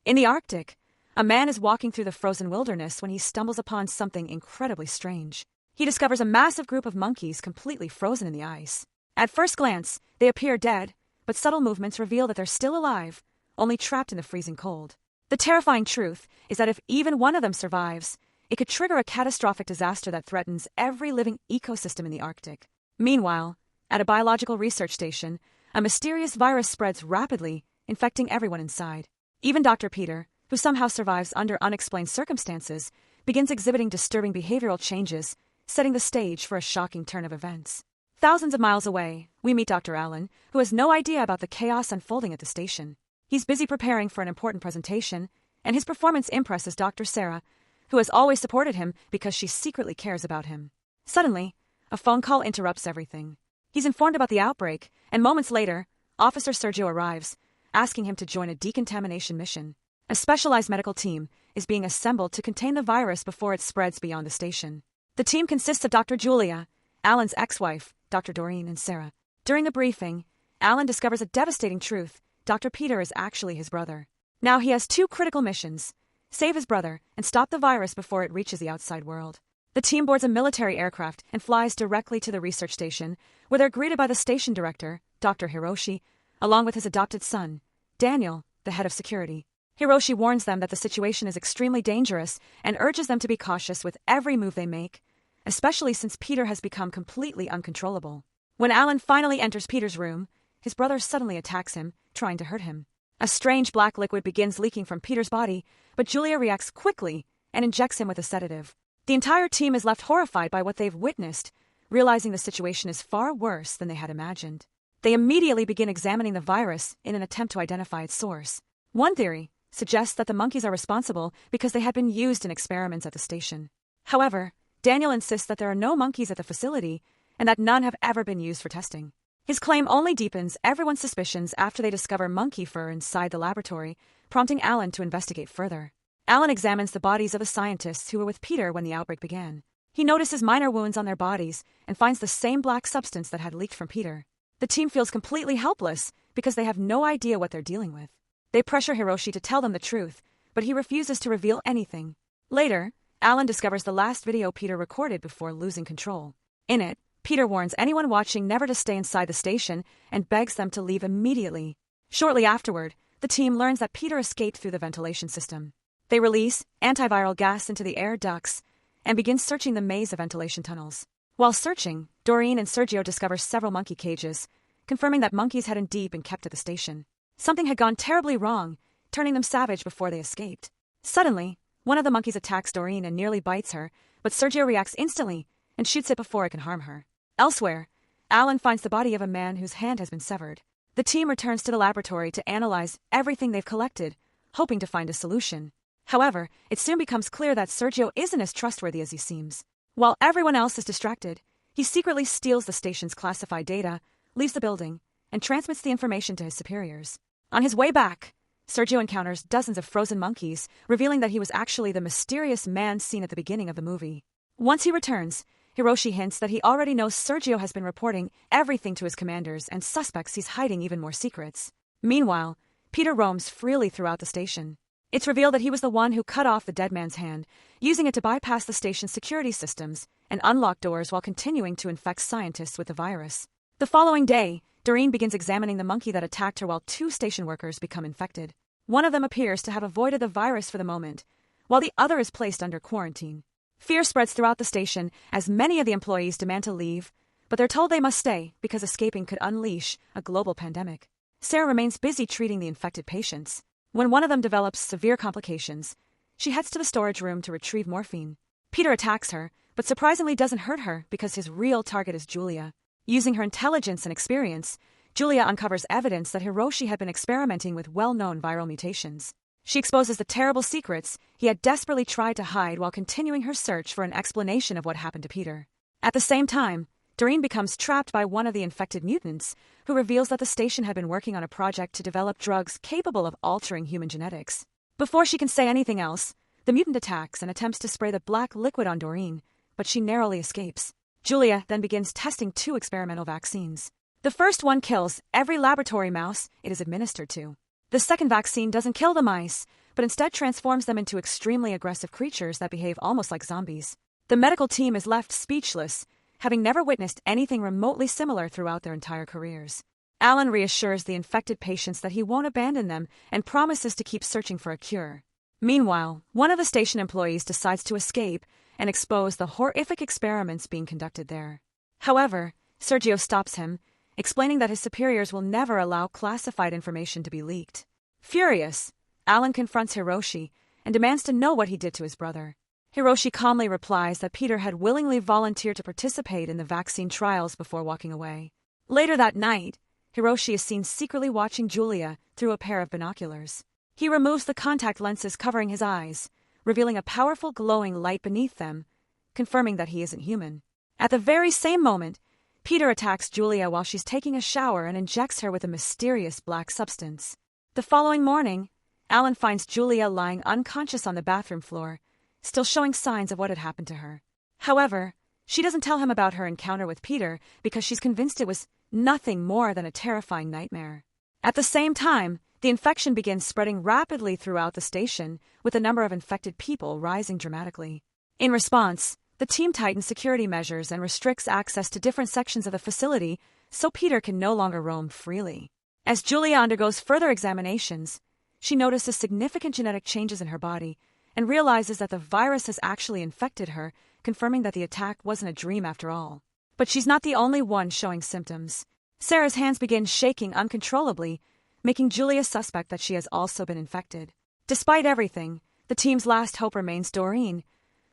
In the Arctic, a man is walking through the frozen wilderness when he stumbles upon something incredibly strange. He discovers a massive group of monkeys completely frozen in the ice. At first glance, they appear dead, but subtle movements reveal that they're still alive, only trapped in the freezing cold. The terrifying truth is that if even one of them survives, it could trigger a catastrophic disaster that threatens every living ecosystem in the Arctic. Meanwhile, at a biological research station, a mysterious virus spreads rapidly, infecting everyone inside. Even Dr. Peter, who somehow survives under unexplained circumstances, begins exhibiting disturbing behavioral changes, setting the stage for a shocking turn of events. Thousands of miles away, we meet Dr. Allen, who has no idea about the chaos unfolding at the station. He's busy preparing for an important presentation, and his performance impresses Dr. Sarah, who has always supported him because she secretly cares about him. Suddenly, a phone call interrupts everything. He's informed about the outbreak, and moments later, Officer Sergio arrives, asking him to join a decontamination mission. A specialized medical team is being assembled to contain the virus before it spreads beyond the station. The team consists of Dr. Julia, Alan's ex-wife, Dr. Doreen, and Sarah. During the briefing, Alan discovers a devastating truth. Dr. Peter is actually his brother. Now he has two critical missions: save his brother and stop the virus before it reaches the outside world. The team boards a military aircraft and flies directly to the research station, where they're greeted by the station director, Dr. Hiroshi, along with his adopted son, Daniel, the head of security. Hiroshi warns them that the situation is extremely dangerous and urges them to be cautious with every move they make, especially since Peter has become completely uncontrollable. When Alan finally enters Peter's room, his brother suddenly attacks him, trying to hurt him. A strange black liquid begins leaking from Peter's body, but Julia reacts quickly and injects him with a sedative. The entire team is left horrified by what they've witnessed, realizing the situation is far worse than they had imagined. They immediately begin examining the virus in an attempt to identify its source. One theory suggests that the monkeys are responsible because they had been used in experiments at the station. However, Daniel insists that there are no monkeys at the facility and that none have ever been used for testing. His claim only deepens everyone's suspicions after they discover monkey fur inside the laboratory, prompting Alan to investigate further. Alan examines the bodies of the scientists who were with Peter when the outbreak began. He notices minor wounds on their bodies and finds the same black substance that had leaked from Peter. The team feels completely helpless because they have no idea what they're dealing with. They pressure Hiroshi to tell them the truth, but he refuses to reveal anything. Later, Alan discovers the last video Peter recorded before losing control. In it, Peter warns anyone watching never to stay inside the station and begs them to leave immediately. Shortly afterward, the team learns that Peter escaped through the ventilation system. They release antiviral gas into the air ducts and begin searching the maze of ventilation tunnels. While searching, Doreen and Sergio discover several monkey cages, confirming that monkeys had indeed been kept at the station. Something had gone terribly wrong, turning them savage before they escaped. Suddenly, one of the monkeys attacks Doreen and nearly bites her, but Sergio reacts instantly and shoots it before it can harm her. Elsewhere, Alan finds the body of a man whose hand has been severed. The team returns to the laboratory to analyze everything they've collected, hoping to find a solution. However, it soon becomes clear that Sergio isn't as trustworthy as he seems. While everyone else is distracted, he secretly steals the station's classified data, leaves the building, and transmits the information to his superiors. On his way back, Sergio encounters dozens of frozen monkeys, revealing that he was actually the mysterious man seen at the beginning of the movie. Once he returns, Hiroshi hints that he already knows Sergio has been reporting everything to his commanders and suspects he's hiding even more secrets. Meanwhile, Peter roams freely throughout the station. It's revealed that he was the one who cut off the dead man's hand, using it to bypass the station's security systems and unlock doors while continuing to infect scientists with the virus. The following day, Doreen begins examining the monkey that attacked her while two station workers become infected. One of them appears to have avoided the virus for the moment, while the other is placed under quarantine. Fear spreads throughout the station as many of the employees demand to leave, but they're told they must stay because escaping could unleash a global pandemic. Sarah remains busy treating the infected patients. When one of them develops severe complications, she heads to the storage room to retrieve morphine. Peter attacks her, but surprisingly doesn't hurt her because his real target is Julia. Using her intelligence and experience, Julia uncovers evidence that Hiroshi had been experimenting with well-known viral mutations. She exposes the terrible secrets he had desperately tried to hide while continuing her search for an explanation of what happened to Peter. At the same time, Doreen becomes trapped by one of the infected mutants, who reveals that the station had been working on a project to develop drugs capable of altering human genetics. Before she can say anything else, the mutant attacks and attempts to spray the black liquid on Doreen, but she narrowly escapes. Julia then begins testing two experimental vaccines. The first one kills every laboratory mouse it is administered to. The second vaccine doesn't kill the mice, but instead transforms them into extremely aggressive creatures that behave almost like zombies. The medical team is left speechless, having never witnessed anything remotely similar throughout their entire careers. Alan reassures the infected patients that he won't abandon them and promises to keep searching for a cure. Meanwhile, one of the station employees decides to escape and expose the horrific experiments being conducted there. However, Sergio stops him, explaining that his superiors will never allow classified information to be leaked. Furious, Alan confronts Hiroshi and demands to know what he did to his brother. Hiroshi calmly replies that Peter had willingly volunteered to participate in the vaccine trials before walking away. Later that night, Hiroshi is seen secretly watching Julia through a pair of binoculars. He removes the contact lenses covering his eyes, revealing a powerful glowing light beneath them, confirming that he isn't human. At the very same moment, Peter attacks Julia while she's taking a shower and injects her with a mysterious black substance. The following morning, Alan finds Julia lying unconscious on the bathroom floor, still showing signs of what had happened to her. However, she doesn't tell him about her encounter with Peter because she's convinced it was nothing more than a terrifying nightmare. At the same time, the infection begins spreading rapidly throughout the station, with the number of infected people rising dramatically. In response, the team tightens security measures and restricts access to different sections of the facility so Peter can no longer roam freely. As Julia undergoes further examinations, she notices significant genetic changes in her body and realizes that the virus has actually infected her, confirming that the attack wasn't a dream after all. But she's not the only one showing symptoms. Sarah's hands begin shaking uncontrollably, making Julia suspect that she has also been infected. Despite everything, the team's last hope remains Doreen,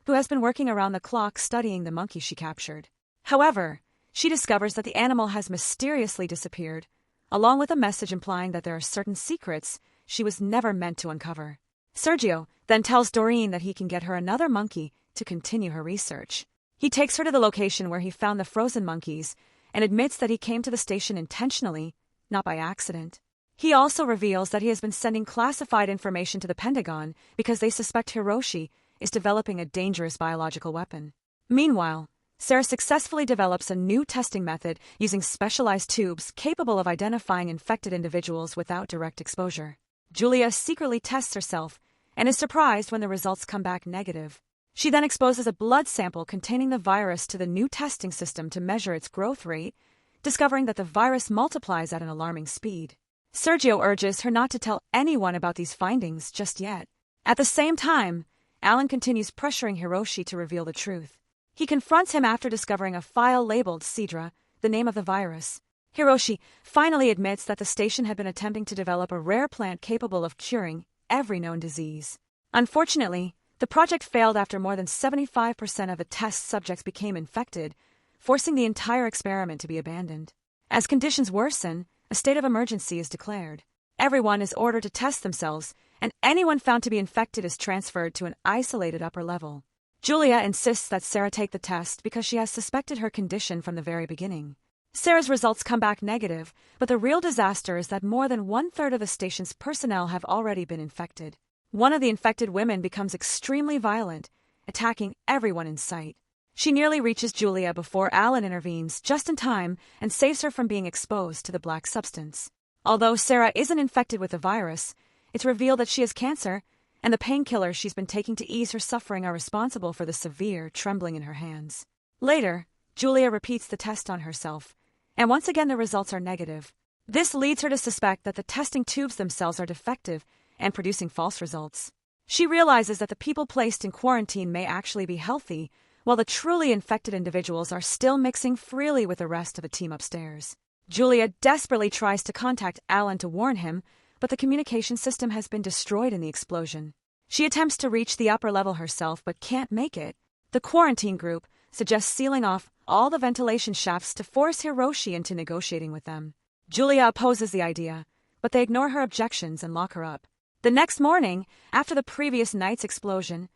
who has been working around the clock studying the monkey she captured. However, she discovers that the animal has mysteriously disappeared, along with a message implying that there are certain secrets she was never meant to uncover. Sergio then tells Doreen that he can get her another monkey to continue her research. He takes her to the location where he found the frozen monkeys and admits that he came to the station intentionally, not by accident. He also reveals that he has been sending classified information to the Pentagon because they suspect Hiroshi is developing a dangerous biological weapon. Meanwhile, Sarah successfully develops a new testing method using specialized tubes capable of identifying infected individuals without direct exposure. Julia secretly tests herself and is surprised when the results come back negative. She then exposes a blood sample containing the virus to the new testing system to measure its growth rate, discovering that the virus multiplies at an alarming speed. Sergio urges her not to tell anyone about these findings just yet. At the same time, Alan continues pressuring Hiroshi to reveal the truth. He confronts him after discovering a file labeled Cedra, the name of the virus. Hiroshi finally admits that the station had been attempting to develop a rare plant capable of curing every known disease. Unfortunately, the project failed after more than 75% of the test subjects became infected, forcing the entire experiment to be abandoned. As conditions worsen, a state of emergency is declared. Everyone is ordered to test themselves, and anyone found to be infected is transferred to an isolated upper level. Julia insists that Sarah take the test because she has suspected her condition from the very beginning. Sarah's results come back negative, but the real disaster is that more than 1/3 of the station's personnel have already been infected. One of the infected women becomes extremely violent, attacking everyone in sight. She nearly reaches Julia before Alan intervenes just in time and saves her from being exposed to the black substance. Although Sarah isn't infected with the virus, it's revealed that she has cancer, and the painkillers she's been taking to ease her suffering are responsible for the severe trembling in her hands. Later, Julia repeats the test on herself, and once again the results are negative. This leads her to suspect that the testing tubes themselves are defective and producing false results. She realizes that the people placed in quarantine may actually be healthy, while the truly infected individuals are still mixing freely with the rest of the team upstairs. Julia desperately tries to contact Alan to warn him, but the communication system has been destroyed in the explosion. She attempts to reach the upper level herself but can't make it. The quarantine group suggests sealing off all the ventilation shafts to force Hiroshi into negotiating with them. Julia opposes the idea, but they ignore her objections and lock her up. The next morning, after the previous night's explosion,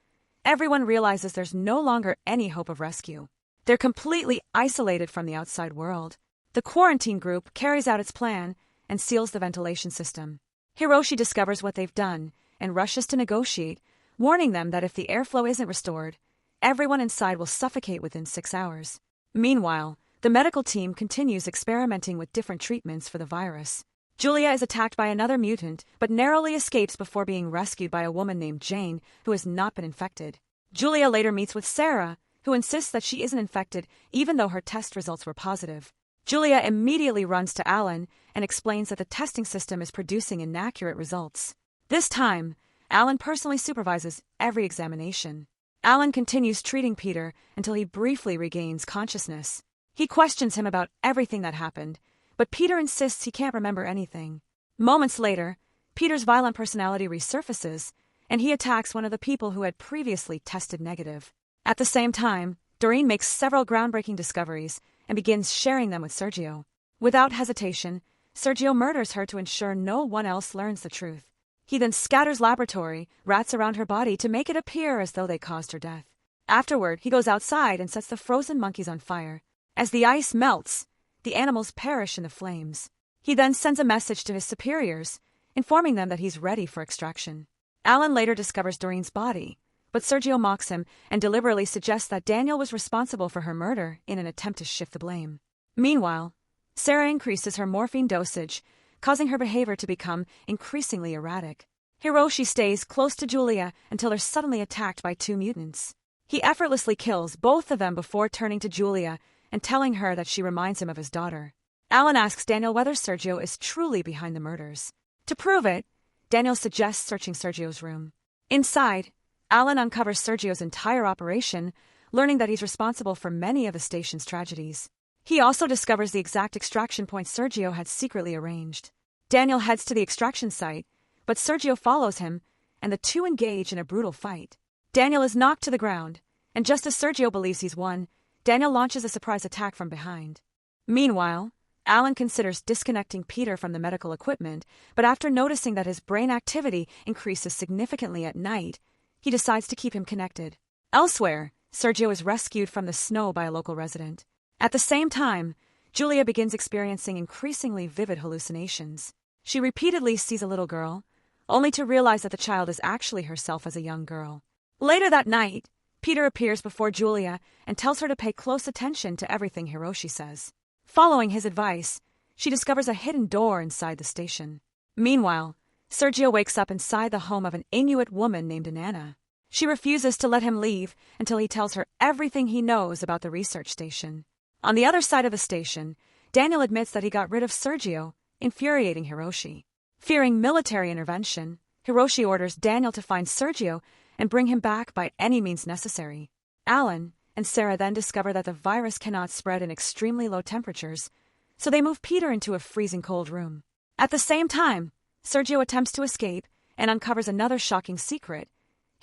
everyone realizes there's no longer any hope of rescue. They're completely isolated from the outside world. The quarantine group carries out its plan and seals the ventilation system. Hiroshi discovers what they've done and rushes to negotiate, warning them that if the airflow isn't restored, everyone inside will suffocate within 6 hours. Meanwhile, the medical team continues experimenting with different treatments for the virus. Julia is attacked by another mutant, but narrowly escapes before being rescued by a woman named Jane, who has not been infected. Julia later meets with Sarah, who insists that she isn't infected even though her test results were positive. Julia immediately runs to Alan and explains that the testing system is producing inaccurate results. This time, Alan personally supervises every examination. Alan continues treating Peter until he briefly regains consciousness. He questions him about everything that happened, but Peter insists he can't remember anything. Moments later, Peter's violent personality resurfaces, and he attacks one of the people who had previously tested negative. At the same time, Doreen makes several groundbreaking discoveries and begins sharing them with Sergio. Without hesitation, Sergio murders her to ensure no one else learns the truth. He then scatters laboratory rats around her body to make it appear as though they caused her death. Afterward, he goes outside and sets the frozen monkeys on fire. As the ice melts, the animals perish in the flames. He then sends a message to his superiors, informing them that he's ready for extraction. Alan later discovers Doreen's body, but Sergio mocks him and deliberately suggests that Daniel was responsible for her murder in an attempt to shift the blame. Meanwhile, Sarah increases her morphine dosage, causing her behavior to become increasingly erratic. Hiroshi stays close to Julia until they're suddenly attacked by two mutants. He effortlessly kills both of them before turning to Julia and telling her that she reminds him of his daughter. Alan asks Daniel whether Sergio is truly behind the murders. To prove it, Daniel suggests searching Sergio's room. Inside, Alan uncovers Sergio's entire operation, learning that he's responsible for many of the station's tragedies. He also discovers the exact extraction point Sergio had secretly arranged. Daniel heads to the extraction site, but Sergio follows him, and the two engage in a brutal fight. Daniel is knocked to the ground, and just as Sergio believes he's won, Daniel launches a surprise attack from behind. Meanwhile, Alan considers disconnecting Peter from the medical equipment, but after noticing that his brain activity increases significantly at night, he decides to keep him connected. Elsewhere, Sergio is rescued from the snow by a local resident. At the same time, Julia begins experiencing increasingly vivid hallucinations. She repeatedly sees a little girl, only to realize that the child is actually herself as a young girl. Later that night, Peter appears before Julia and tells her to pay close attention to everything Hiroshi says. Following his advice, she discovers a hidden door inside the station. Meanwhile, Sergio wakes up inside the home of an Inuit woman named Inanna. She refuses to let him leave until he tells her everything he knows about the research station. On the other side of the station, Daniel admits that he got rid of Sergio, infuriating Hiroshi. Fearing military intervention, Hiroshi orders Daniel to find Sergio and bring him back by any means necessary. Alan and Sarah then discover that the virus cannot spread in extremely low temperatures, so they move Peter into a freezing cold room. At the same time, Sergio attempts to escape and uncovers another shocking secret.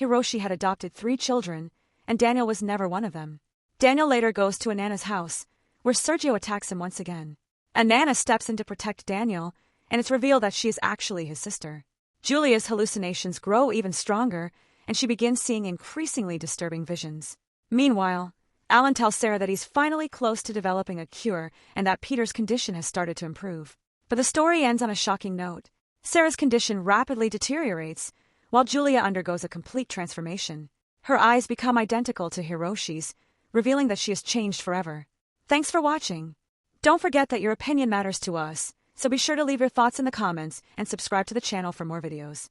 Hiroshi had adopted 3 children, and Daniel was never one of them. Daniel later goes to Inanna's house, where Sergio attacks him once again. Inanna steps in to protect Daniel, and it's revealed that she is actually his sister. Julia's hallucinations grow even stronger, and she begins seeing increasingly disturbing visions. Meanwhile, Alan tells Sarah that he's finally close to developing a cure and that Peter's condition has started to improve. But the story ends on a shocking note. Sarah's condition rapidly deteriorates, while Julia undergoes a complete transformation. Her eyes become identical to Hiroshi's, revealing that she has changed forever. Thanks for watching. Don't forget that your opinion matters to us, so be sure to leave your thoughts in the comments and subscribe to the channel for more videos.